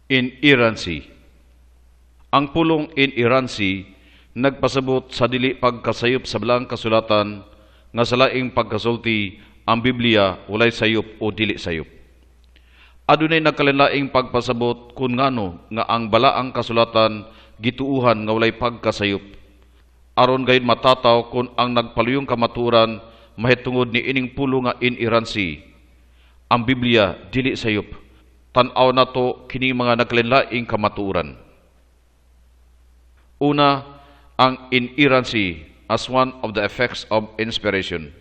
Inerrancy. Ang pulong inerrancy nagpasabot sa dili pagkasayop sa belang kasulatan nga sa laing pagkasulti ang Biblia walay sayop o dili sayop. Adunay nagkalainlaing pagpasabot kun ngano nga ang balaang kasulatan gituuhan nga walay pagkasayop. Aron gayud matataw kun ang nagpaluyong kamaturan mahitungod ni ining pulo nga inerrancy. Ang Biblia dili sayop. Tan-aw nato kini mga nagkalainlaing kamaturan. Una, ang inerrancy as one of the effects of inspiration.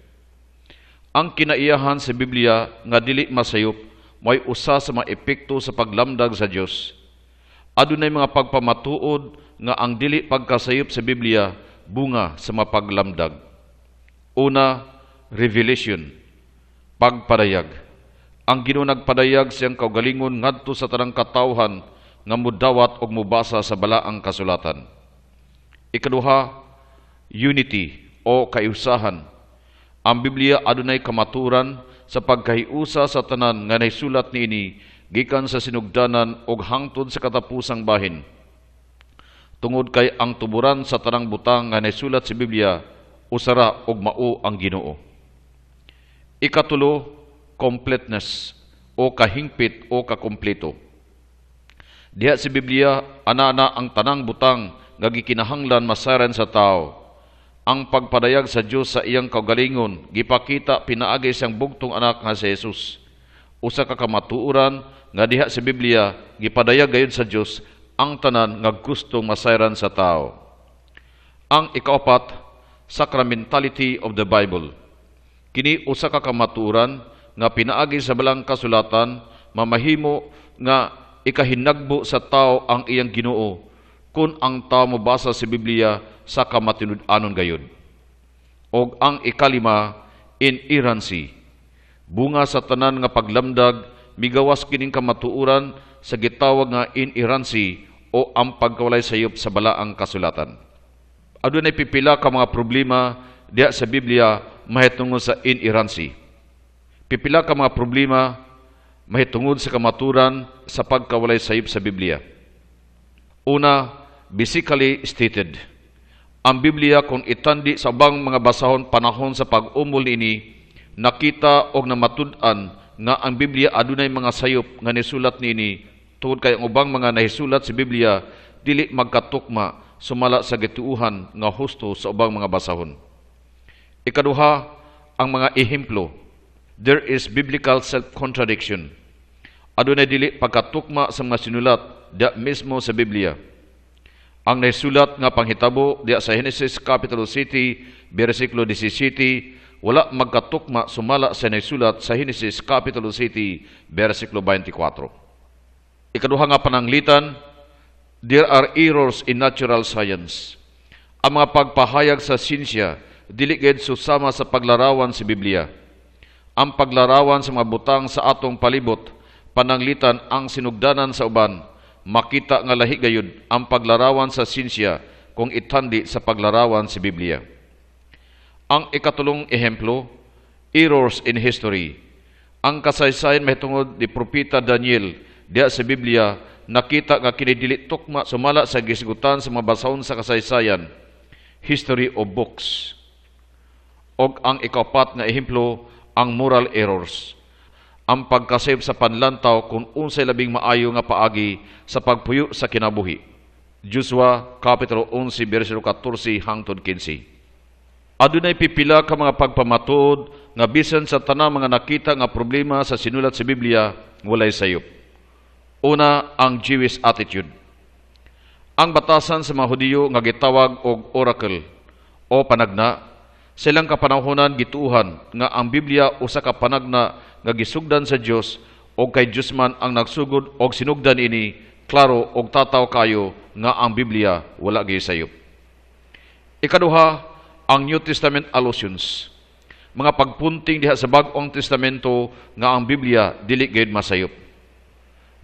Ang kinaiyahan sa Biblia nga dili masayop may usa sa mga epekto sa paglamdag sa Dios. Adunay mga pagpamatuod nga ang dili pagkasayop sa Biblia bunga sa mapaglamdag. Una, revelation, pagpadayag. Ang Ginoo nagpadayag siyang kaugalingon ngadto sa tanang katawhan nga mudawat og mubasa sa balaang kasulatan. Ikaduha, unity o kaiusahan. Ang Biblia adunay kamaturan sa pagkahiusa sa tanan nga nahisulat niini gikan sa sinugdanan og hangtod sa katapusang bahin. Tungod kay ang tuburan sa tanang butang nga nahisulat sa Biblia usara og mao ang Ginoo. Ikatulo, completeness o kahingpit o kakumpleto. Diha sa Biblia ana ang tanang butang nga gikinahanglan masaran sa tao. Ang pagpadayag sa Dios sa iyang kaugalingon gipakita pinaagi siyang bugtong anak nga si Jesus. Usa ka kamatuoran nga diha sa Biblia gipadayag gayud sa Dios ang tanan nga gustong masaran sa tao. Ang ikaapat, sacramentality of the Bible. Kini usa ka kamatuoran nga pinaagi sa balang kasulatan mamahimo nga ikahinagbo sa tao ang iyang Ginoo kun ang tao mobasa sa Biblia sa kamatinud-anon gayud. Og ang ikalima, inerrancy. Bunga sa tanan nga paglamdag migawas kining kamatuoran sa gitawag nga inerrancy o ang pagkawalay sayop sa balaang kasulatan. Adunay pipila ka mga problema diha sa Biblia mahitungod sa inerrancy. Pipila ka mga problema mahitungod sa kamaturan sa pagkawalay sayop sa Biblia. Una, basically stated. Ang Biblia kung itandi sa ubang mga basahon panahon sa pag-umol ini, nakita og namatud-an nga ang Biblia adunay mga sayop nga nisulat niini tungod kay ang ubang mga nahisulat sa Biblia dili magkatukma sumala sa gituuhan nga husto sa ubang mga basahon. Ikaduha, ang mga ehemplo. There is biblical self-contradiction. Adunay dili pagkatukma sa mga sinulat diha mismo sa Biblia. Ang naisulat nga panghitabo diha sa Genesis Capitulo 7, versikulo 17, wala magkatukma sumala sa naisulat sa Genesis Capitulo 7, versikulo 24. Ikaduha nga pananglitan, there are errors in natural science. Ang mga pagpahayag sa sinsya dili gayud susama sa paglarawan sa Biblia. Ang paglarawan sa mga butang sa atong palibot, pananglitan ang sinugdanan sa uban, makita nga lahi gayud ang paglarawan sa sinsya kung itandi sa paglarawan sa Biblia. Ang ikatulong ehemplo, errors in history. Ang kasaysayan mahitungod ni Propeta Daniel diha sa Biblia nakita nga kini dili tukma sumala sa gisigutan sa mga basahon sa kasaysayan, history of books. Og ang ikapat nga ehemplo, ang moral errors. Ang pagkasayop sa panlantaw kung unsay labing maayo nga paagi sa pagpuyo sa kinabuhi. Joshua Kapitulo 11, versikulo 14 hangtod 15. Adunay pipila ka mga pagpamatuod nga bisan sa tanang mga nakita nga problema sa sinulat sa Biblia walay sayop. Una, ang Jewish attitude. Ang batasan sa mga Hudiyo nga gitawag og oracle o panagna, silang kapanahonan gituuhan nga ang Biblia usa ka panagna nga gisugdan sa Dios o kay Dios man ang nagsugod og sinugdan ini, klaro og tataw kayo nga ang Biblia wala gyud sayop. Ikaduha, ang New Testament allusions. Mga pagpunting diha sa Bag-ong Testamento nga ang Biblia dili gyud masayop.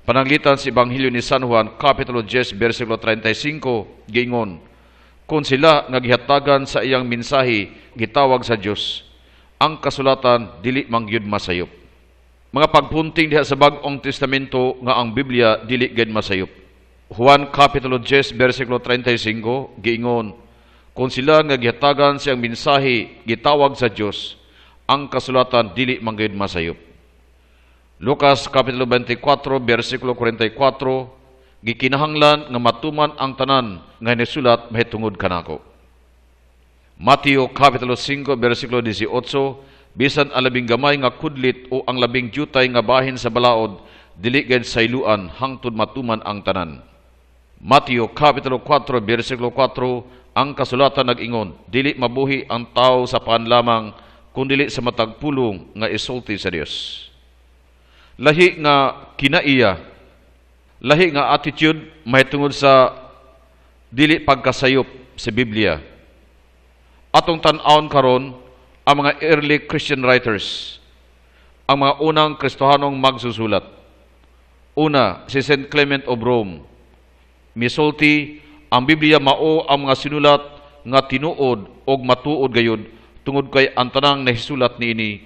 Pananglitan sa Ebanghelyo ni San Juan Kapitulo 10 versikulo 35 giingon, kung sila nga gihatagan sa iyang mensahe gitawag sa Dios, ang kasulatan dili mangyud masayop. Mga pagpunting diha sa Bag-ong Testamento nga ang Biblia dili gid masayop. Juan Kapitulo 10, versikulo 35, giingon, kung sila nga gihatagan siyang mensahe gitawag sa Dios, ang kasulatan dili man gid masayop. Lucas Kapitulo 24, versikulo 44, gikinahanglan nga matuman ang tanan nga nisulat mahitungod kanako. Mateo Kapitulo 5, versikulo 18, bisan ang labing gamay nga kudlit o ang labing jutay nga bahin sa balaod, dili gid sayluan hangtod matuman ang tanan. Mateo Kapitulo 4, versikulo 4, ang kasulatan nag-ingon, dili mabuhi ang tao sa paan lamang, kundili sa matagpulong nga isulti sa Dios. Lahi nga kinaiya, lahi nga attitude mahitungod sa dili pagkasayop sa Biblia. Atong tan-awon karon ang mga early Christian writers, ang mga unang Kristohanong magsusulat. Una, si St. Clement of Rome. Misulti, ang Biblia mao ang mga sinulat nga tinuod o matuod gayud tungod kay ang tanang nahisulat niini.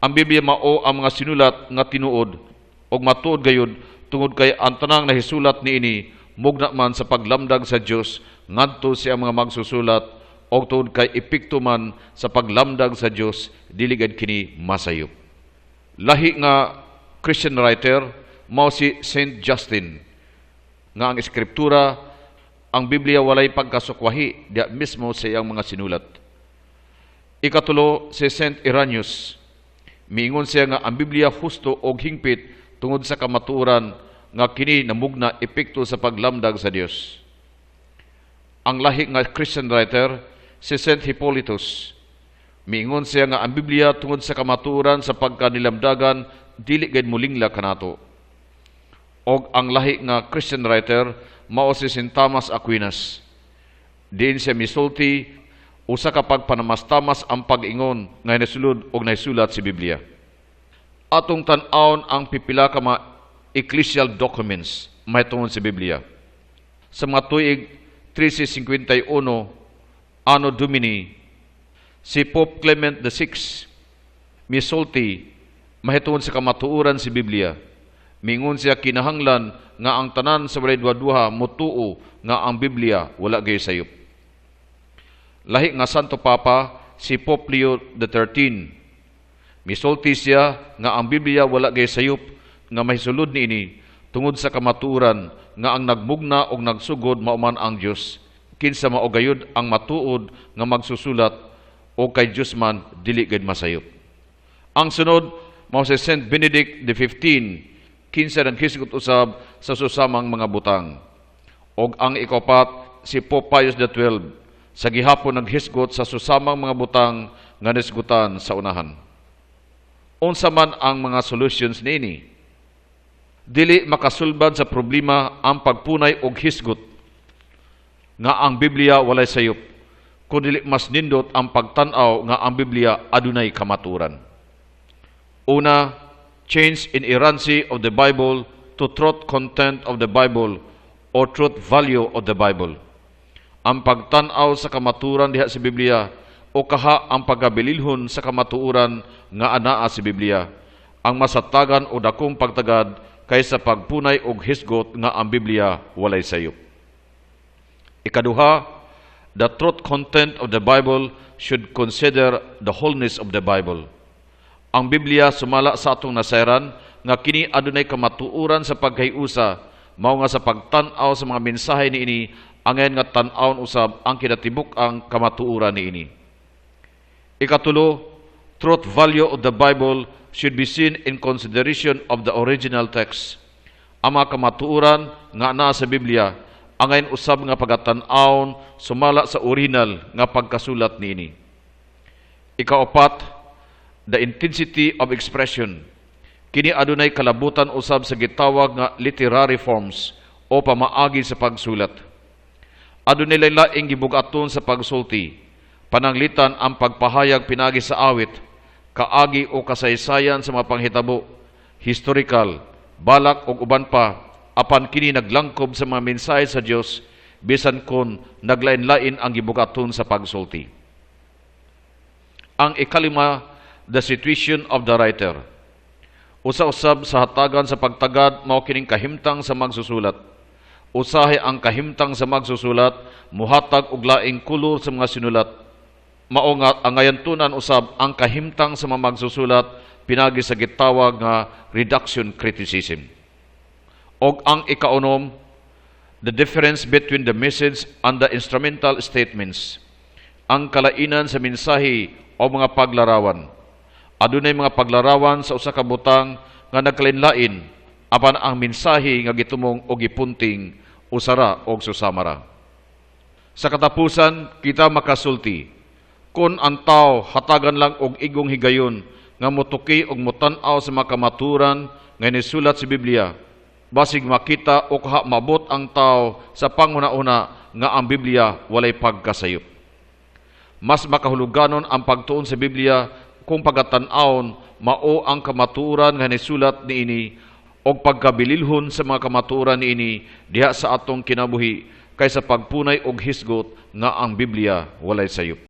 Ang Biblia mao ang mga sinulat nga tinuod o matuod gayud tungod kay ang tanang nahisulat niini mugna man sa paglamdag sa Dios ngadto siya mga magsusulat o tungod kay epekto man sa paglamdag sa Dios dili gid kini masayop. Lahi nga Christian writer mao si Saint Justin nga ang eskriptura, ang Biblia walay pagkasukwahi diya mismo sa iyang mga sinulat. Ikatulo, si Saint Irenaeus. Miingon siya nga ang Biblia husto og hingpit tungod sa kamatuoran nga kini namugna epekto sa paglamdag sa Dios. Ang lahi nga Christian writer, si Saint Hippolytus. Miingon siya nga ang Biblia tungod sa kamatuoran sa pagkanilamdagan dili gid mulingla kanato. Og ang lahi nga Christian writer mao si St. Thomas Aquinas. Diin siya misulti usa ka pagpanamastamas ang pag-ingon nga nasulod og naisulat si Biblia. Atong tan-awon ang pipila ka mga ecclesial documents mahitungod sa Biblia. Sa mga tuig 1351 Anno Domini, si Pope Clement VI misulti mahitungod sa kamatuoran si Biblia. Mingon siya kinahanglan nga ang tanan sa walay duha-duha mutuo nga ang Biblia wala gay sayop. Lahi nga Santo Papa si Pope Leo XIII. Misulti siya nga ang Biblia wala gay sayop nga mahisulod niini tungod sa kamatuoran nga ang nagmugna og nagsugod mao man ang Dios kinsa mao gayud ang matuod nga magsusulat o kay Dios man dili gid masayop. Ang sunod mao si Saint Benedict XV. Kinsa ng hisgot usab sa susamang mga butang. Og ang ikapat, si Pope Pius XII, sa gihapon naghisgot sa susamang mga butang nga nisgutan sa unahan. Unsa man ang mga solutions niini? Dili makasulbad sa problema ang pagpunay og hisgot nga ang Biblia walay sayop, kundi mas nindot ang pagtan-aw nga ang Biblia adunay kamaturan. Una, change in inerrancy of the Bible to truth content of the Bible or truth value of the Bible. Ang pagtan-aw sa kamaturan diha sa Biblia o kaha ang pagabililhon sa kamatuoran nga anaa sa Biblia, ang masatagan o dakong pagtagad kaysa pagpunay og hisgot nga ang Biblia walay sayop. Ikaduha, the truth content of the Bible should consider the wholeness of the Bible. Ang Biblia sumala sa atong nasayran nga kini adunay kamatuoran sa pagkayusa mao nga sa pagtan-aw sa mga mensahe niini angay nga tan-awon usab ang kinatibuk-ang kamatuoran niini. Ikatulo, truth value of the Bible should be seen in consideration of the original text. Ang mga kamatuoran nga naa sa Biblia angay usab nga pagatan-awon sumala sa original nga pagkasulat niini. Ikaapat, the intensity of expression. Kini adunay kalabutan usab sa gitawag nga literary forms o pamaagi sa pagsulat. Adunay lain-laing gibugaton sa pagsulti. Pananglitan ang pagpahayag pinagi sa awit, kaagi o kasaysayan sa mga panghitabo, historical, balak o uban pa, apan kini naglangkob sa mga mensahe sa Dios bisan kon naglain-lain ang gibugaton sa pagsulti. Ang ikalima, the situation of the writer. Usa-usab sa hatagan sa pagtagad mao kining kahimtang sa magsusulat. Usahay ang kahimtang sa magsusulat muhatag og laing kulor sa mga sinulat. Mao nga ang ayantunan usab ang kahimtang sa mga magsusulat pinagi sa gitawag nga reduction criticism. Og ang ikaunom, the difference between the message and the instrumental statements. Ang kalainan sa mensahe o mga paglarawan. Adunay mga paglarawan sa usa ka butang nga nagkalain-lain apan ang mensahe nga gitumong o gipunting usara o susamara. Sa katapusan, kita makasulti kung ang tao hatagan lang og igong higayon nga motuki og motan-aw sa mga kamaturan nga nisulat sa Biblia, basig makita o kaha mabot ang tao sa panghuna-una nga ang Biblia walay pagkasayop. Mas makahuluganon ang pagtuon sa Biblia kung pagatan-awon mao ang kamaturan nga nisulat niini og pagkabililhon sa mga kamaturan niini diha sa atong kinabuhi kaysa pagpunay og hisgot nga ang Biblia walay sayop.